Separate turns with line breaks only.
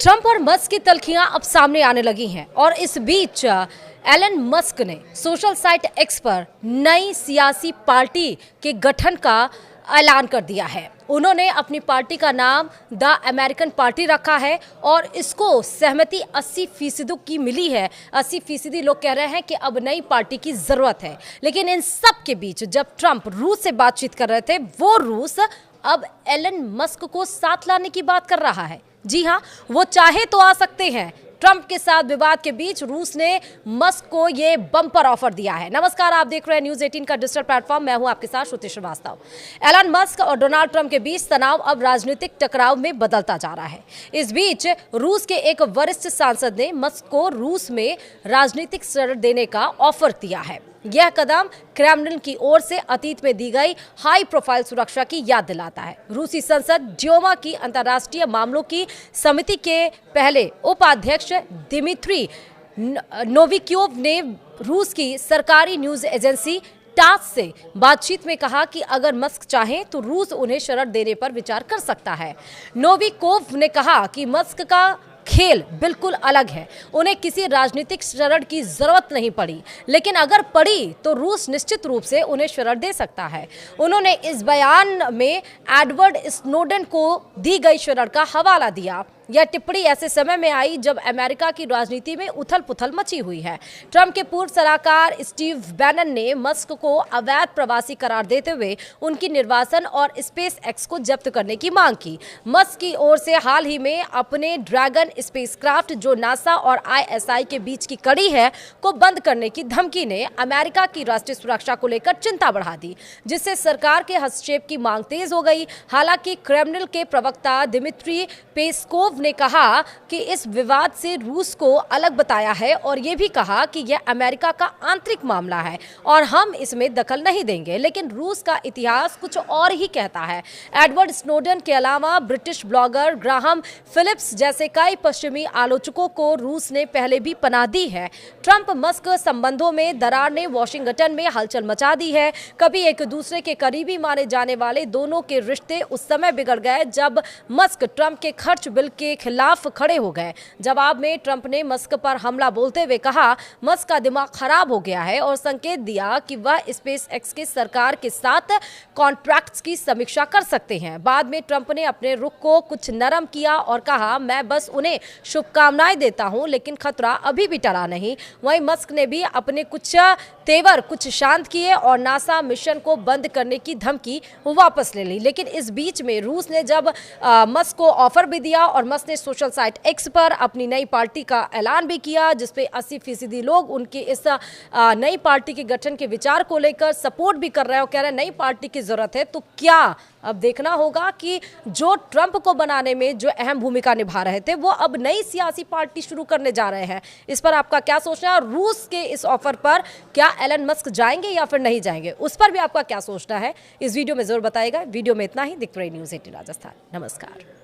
Trump और Musk की तल्खियां अब सामने आने लगी हैं और इस बीच एलन मस्क ने सोशल साइट एक्स पर नई सियासी पार्टी के गठन का ऐलान कर दिया है। उन्होंने अपनी पार्टी का नाम द अमेरिकन पार्टी रखा है और इसको सहमति 80% की मिली है। 80% लोग कह रहे हैं कि अब नई पार्टी की जरूरत है। लेकिन इन सब के बीच जब ट्रंप रूस से बातचीत कर रहे थे, वो रूस अब एलन मस्क को साथ लाने की बात कर रहा है। जी हां, वो चाहे तो आ सकते हैं। ट्रंप के साथ विवाद के बीच रूस ने मस्क को ये बम्पर ऑफर दिया है। नमस्कार, आप देख रहे हैं न्यूज़ 18 का डिजिटल प्लेटफॉर्म। मैं हूं आपके साथ श्रुति श्रीवास्तव। एलन मस्क और डोनाल्ड ट्रंप के बीच तनाव अब राजनीतिक टकराव में बदलता जा रहा है। इस बीच रूस के एक वरिष्ठ सांसद ने मस्क को रूस में राजनीतिक शरण देने का ऑफर दिया है। यह कदम क्रेमलिन की ओर से अतीत में दी गई हाई प्रोफाइल सुरक्षा की याद दिलाता है। रूसी संसद ड्यूमा की अंतर्राष्ट्रीय मामलों की समिति के पहले उपाध्यक्ष दिमित्री नोविक्योव ने रूस की सरकारी न्यूज एजेंसी टास से बातचीत में कहा कि अगर मस्क चाहें तो रूस उन्हें शरण देने पर विचार कर सकता है। नोविकोव ने कहा कि मस्क का खेल बिल्कुल अलग है, उन्हें किसी राजनीतिक शरण की जरूरत नहीं पड़ी, लेकिन अगर पड़ी तो रूस निश्चित रूप से उन्हें शरण दे सकता है। उन्होंने इस बयान में एडवर्ड स्नोडेन को दी गई शरण का हवाला दिया। यह टिप्पणी ऐसे समय में आई जब अमेरिका की राजनीति में उथल पुथल मची हुई है। ट्रंप के पूर्व सलाहकार स्टीव बैनन ने मस्क को अवैध प्रवासी करार देते हुए उनकी निर्वासन और स्पेस एक्स को जब्त करने की मांग की। मस्क की ओर से हाल ही में अपने ड्रैगन स्पेसक्राफ्ट, जो नासा और ISI के बीच की कड़ी है, को बंद करने की धमकी ने अमेरिका की राष्ट्रीय सुरक्षा को लेकर चिंता बढ़ा दी, जिससे सरकार के हस्तक्षेप की मांग तेज हो गई। हालांकि क्रेमलिन के प्रवक्ता दिमित्री पेस्कोव ने कहा कि इस विवाद से रूस को अलग बताया है और यह भी कहा कि यह अमेरिका का आंतरिक मामला है और हम इसमें दखल नहीं देंगे। लेकिन रूस का इतिहास कुछ और ही कहता है। एडवर्ड स्नोडेन के अलावा ब्रिटिश ब्लॉगर ग्राहम फिलिप्स जैसे कई पश्चिमी आलोचकों को रूस ने पहले भी पनाह दी है। ट्रंप मस्क संबंधों में दरार ने वॉशिंगटन में हलचल मचा दी है। कभी एक दूसरे के करीबी माने जाने वाले दोनों के रिश्ते उस समय बिगड़ गए जब मस्क ट्रंप के खर्च बिल के खिलाफ खड़े हो गए। जवाब में ट्रंप ने मस्क पर हमला बोलते हुए कहा, मस्क का दिमाग खराब हो गया है और संकेत दिया कि वह स्पेस एक्स के सरकार के साथ कॉन्ट्रैक्ट्स की समीक्षा कर सकते हैं। बाद में ट्रंप ने अपने रुख को कुछ नरम किया और कहा, मैं बस उन्हें शुभकामनाएं देता हूं, लेकिन खतरा अभी भी टला नहीं। वहीं मस्क ने भी अपने कुछ तेवर कुछ शांत किए और नासा मिशन को बंद करने की धमकी वापस ले ली। लेकिन इस बीच में रूस ने जब मस्क को ऑफर भी दिया और मस्क ने सोशल साइट एक्स पर अपनी नई पार्टी का ऐलान भी किया, जिसपे 80% लोग उनके इस नई पार्टी के गठन के विचार को लेकर सपोर्ट भी कर रहे हैं और कह रहे हैं नई पार्टी की जरूरत है। तो क्या अब देखना होगा कि जो ट्रंप को बनाने में जो अहम भूमिका निभा रहे थे, वो अब नई सियासी पार्टी शुरू करने जा रहे हैं। इस पर आपका क्या सोचना है? रूस के इस ऑफर पर क्या एलन मस्क जाएंगे या फिर नहीं जाएंगे, उस पर भी आपका क्या सोचना है, इस वीडियो में जरूर बताइएगा। वीडियो में इतना ही। दिखते रहिए न्यूज़ 18 राजस्थान। नमस्कार।